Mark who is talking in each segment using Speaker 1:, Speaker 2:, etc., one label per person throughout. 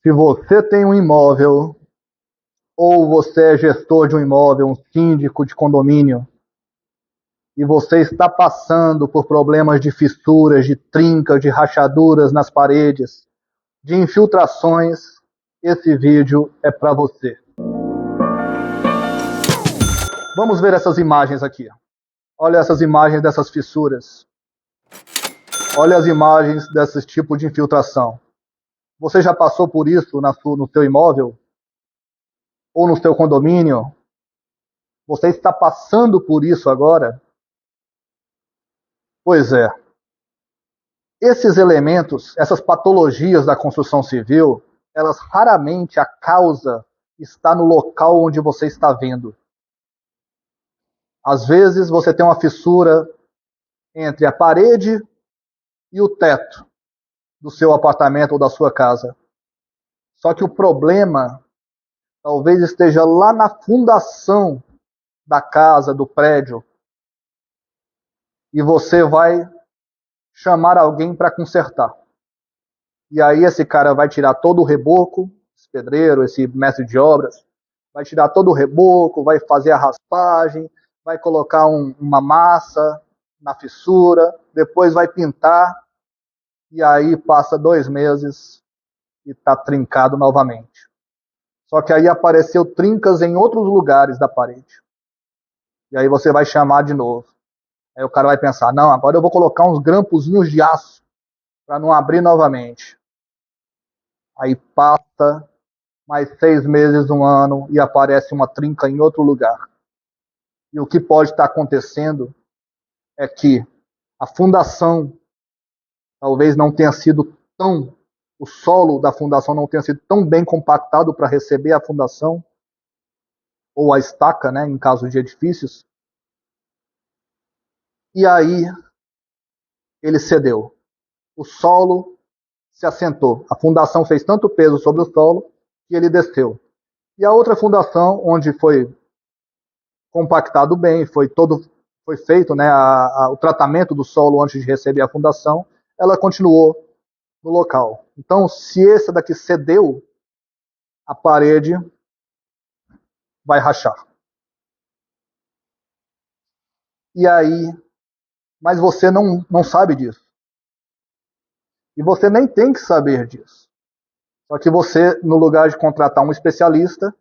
Speaker 1: Se você tem um imóvel, ou você é gestor de um imóvel, um síndico de condomínio, e você está passando por problemas de fissuras, de trincas, de rachaduras nas paredes, de infiltrações, esse vídeo é para você. Vamos ver essas imagens aqui. Olha essas imagens dessas fissuras. Olha as imagens desse tipo de infiltração. Você já passou por isso no seu imóvel? Ou no seu condomínio? Você está passando por isso agora? Pois é. Esses elementos, essas patologias da construção civil, elas raramente a causa está no local onde você está vendo. Às vezes você tem uma fissura entre a parede e o teto do seu apartamento ou da sua casa. Só que o problema talvez esteja lá na fundação da casa, do prédio. E você vai chamar alguém para consertar. E aí esse cara vai tirar todo o reboco, esse pedreiro, esse mestre de obras, vai tirar todo o reboco, vai fazer a raspagem, vai colocar uma massa na fissura, depois vai pintar, e aí passa 2 meses e está trincado novamente. Só que aí apareceu trincas em outros lugares da parede. E aí você vai chamar de novo. Aí o cara vai pensar, não, agora eu vou colocar uns grampozinhos de aço para não abrir novamente. Aí passa mais 6 meses, 1 ano, e aparece uma trinca em outro lugar. E o que pode estar acontecendo é que a fundação talvez não tenha sido tão, o solo da fundação não tenha sido tão bem compactado para receber a fundação, ou a estaca, né, em caso de edifícios, e aí ele cedeu. O solo se assentou. A fundação fez tanto peso sobre o solo que ele desceu. E a outra fundação, onde foi compactado bem, foi feito, né, o tratamento do solo antes de receber a fundação, ela continuou no local. Então, se essa daqui cedeu, a parede vai rachar. E aí, mas você não sabe disso. E você nem tem que saber disso. Só que você, no lugar de contratar um especialista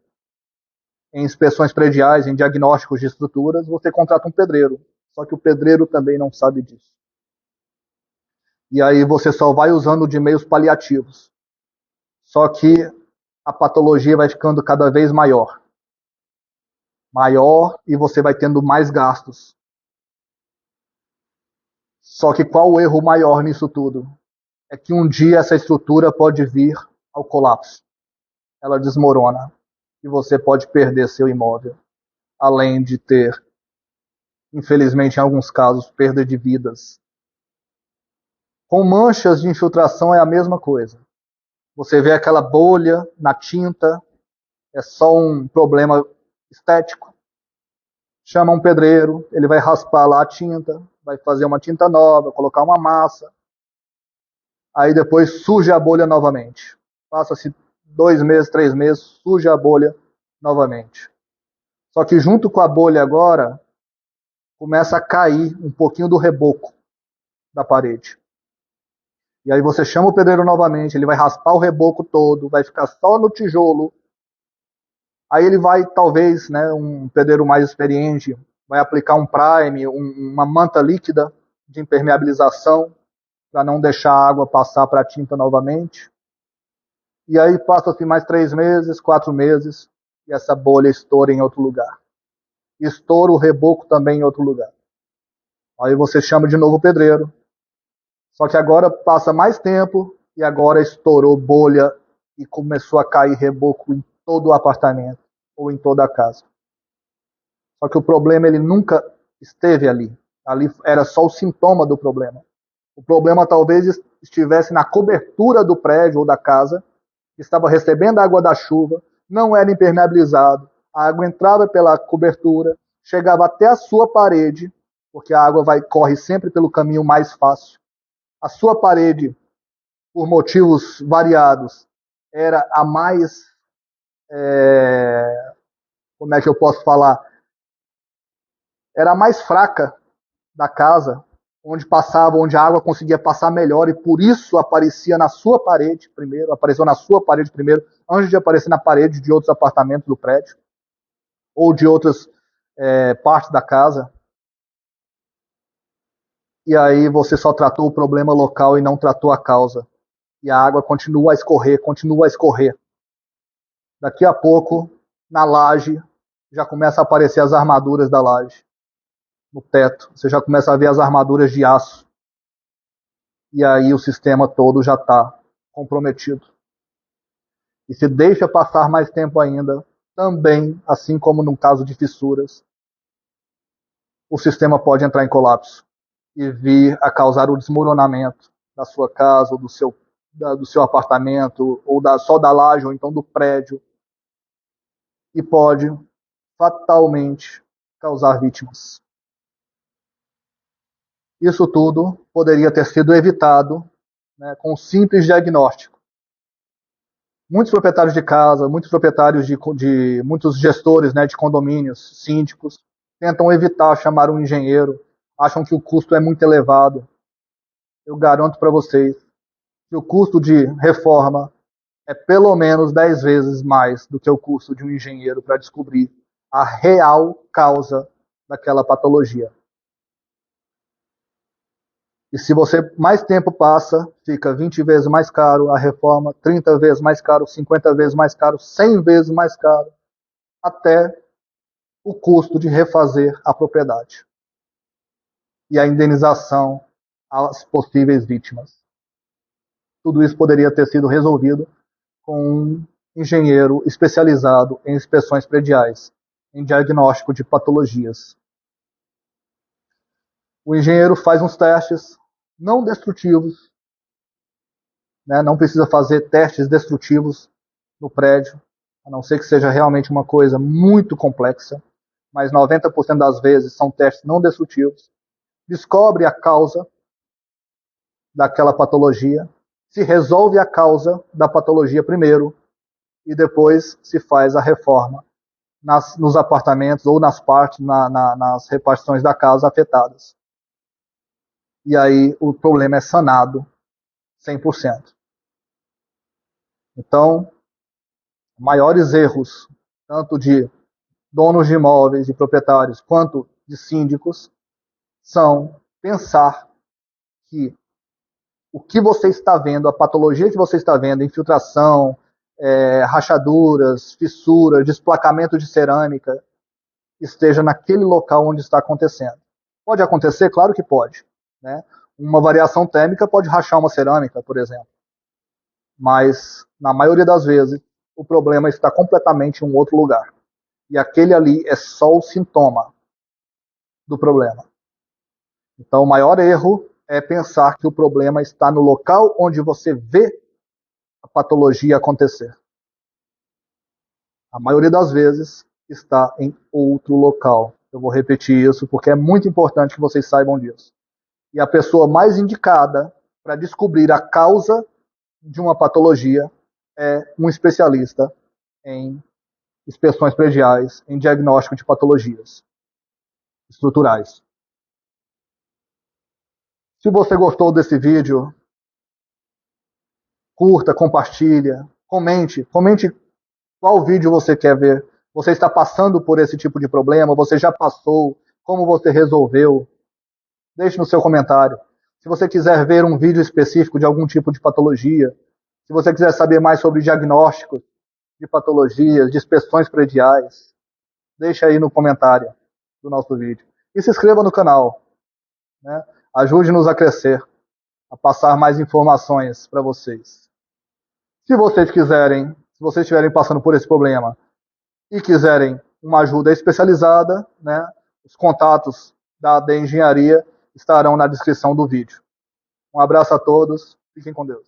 Speaker 1: em inspeções prediais, em diagnósticos de estruturas, você contrata um pedreiro. Só que o pedreiro também não sabe disso. E aí você só vai usando de meios paliativos. Só que a patologia vai ficando cada vez maior. Maior, e você vai tendo mais gastos. Só que qual o erro maior nisso tudo? É que um dia essa estrutura pode vir ao colapso. Ela desmorona. E você pode perder seu imóvel. Além de ter, infelizmente, em alguns casos, perda de vidas. Com manchas de infiltração é a mesma coisa. Você vê aquela bolha na tinta, é só um problema estético. Chama um pedreiro, ele vai raspar lá a tinta, vai fazer uma tinta nova, colocar uma massa. Aí depois suja a bolha novamente. Passa-se 2 meses, 3 meses, suja a bolha novamente. Só que junto com a bolha agora, começa a cair um pouquinho do reboco da parede. E aí você chama o pedreiro novamente, ele vai raspar o reboco todo, vai ficar só no tijolo. Aí ele vai, talvez, né, um pedreiro mais experiente, vai aplicar um prime, uma manta líquida de impermeabilização, para não deixar a água passar para a tinta novamente. E aí passa-se mais 3 meses, 4 meses, e essa bolha estoura em outro lugar. Estoura o reboco também em outro lugar. Aí você chama de novo o pedreiro. Só que agora passa mais tempo, e agora estourou bolha e começou a cair reboco em todo o apartamento, ou em toda a casa. Só que o problema ele nunca esteve ali. Ali era só o sintoma do problema. O problema talvez estivesse na cobertura do prédio ou da casa, que estava recebendo a água da chuva, não era impermeabilizado, a água entrava pela cobertura, chegava até a sua parede, porque a água corre sempre pelo caminho mais fácil. A sua parede, por motivos variados, era a mais, como é que eu posso falar? Era a mais fraca da casa, onde a água conseguia passar melhor e por isso aparecia na sua parede primeiro, apareceu na sua parede primeiro, antes de aparecer na parede de outros apartamentos do prédio ou de outras partes da casa. E aí você só tratou o problema local e não tratou a causa. E a água continua a escorrer, continua a escorrer. Daqui a pouco, na laje, já começa a aparecer as armaduras da laje. No teto, você já começa a ver as armaduras de aço. E aí o sistema todo já está comprometido. E se deixa passar mais tempo ainda, também, assim como no caso de fissuras, o sistema pode entrar em colapso e vir a causar o desmoronamento da sua casa, ou do seu apartamento, ou só da laje, ou então do prédio, e pode fatalmente causar vítimas. Isso tudo poderia ter sido evitado, né, com um simples diagnóstico. Muitos proprietários de casa, muitos proprietários muitos gestores, né, de condomínios, síndicos, tentam evitar chamar um engenheiro, acham que o custo é muito elevado. Eu garanto para vocês que o custo de reforma é pelo menos 10 vezes mais do que o custo de um engenheiro para descobrir a real causa daquela patologia. E se você mais tempo passa, fica 20 vezes mais caro a reforma, 30 vezes mais caro, 50 vezes mais caro, 100 vezes mais caro, até o custo de refazer a propriedade. E a indenização às possíveis vítimas. Tudo isso poderia ter sido resolvido com um engenheiro especializado em inspeções prediais, em diagnóstico de patologias. O engenheiro faz uns testes não destrutivos, né? Não precisa fazer testes destrutivos no prédio, a não ser que seja realmente uma coisa muito complexa, mas 90% das vezes são testes não destrutivos. Descobre a causa daquela patologia, se resolve a causa da patologia primeiro e depois se faz a reforma nos apartamentos ou nas partes, nas repartições da casa afetadas. E aí o problema é sanado 100%. Então, maiores erros, tanto de donos de imóveis e proprietários, quanto de síndicos, são pensar que o que você está vendo, a patologia que você está vendo, infiltração, rachaduras, fissuras, desplacamento de cerâmica, esteja naquele local onde está acontecendo. Pode acontecer? Claro que pode. Né? Uma variação térmica pode rachar uma cerâmica, por exemplo. Mas, na maioria das vezes, o problema está completamente em um outro lugar. E aquele ali é só o sintoma do problema. Então, o maior erro é pensar que o problema está no local onde você vê a patologia acontecer. A maioria das vezes está em outro local. Eu vou repetir isso porque é muito importante que vocês saibam disso. E a pessoa mais indicada para descobrir a causa de uma patologia é um especialista em inspeções prediais, em diagnóstico de patologias estruturais. Se você gostou desse vídeo, curta, compartilha, comente qual vídeo você quer ver. Você está passando por esse tipo de problema? Você já passou? Como você resolveu? Deixe no seu comentário. Se você quiser ver um vídeo específico de algum tipo de patologia, se você quiser saber mais sobre diagnósticos de patologias, de inspeções prediais, deixe aí no comentário do nosso vídeo. E se inscreva no canal. Né? Ajude-nos a crescer, a passar mais informações para vocês. Se vocês estiverem passando por esse problema e quiserem uma ajuda especializada, né, os contatos da AD Engenharia estarão na descrição do vídeo. Um abraço a todos, fiquem com Deus.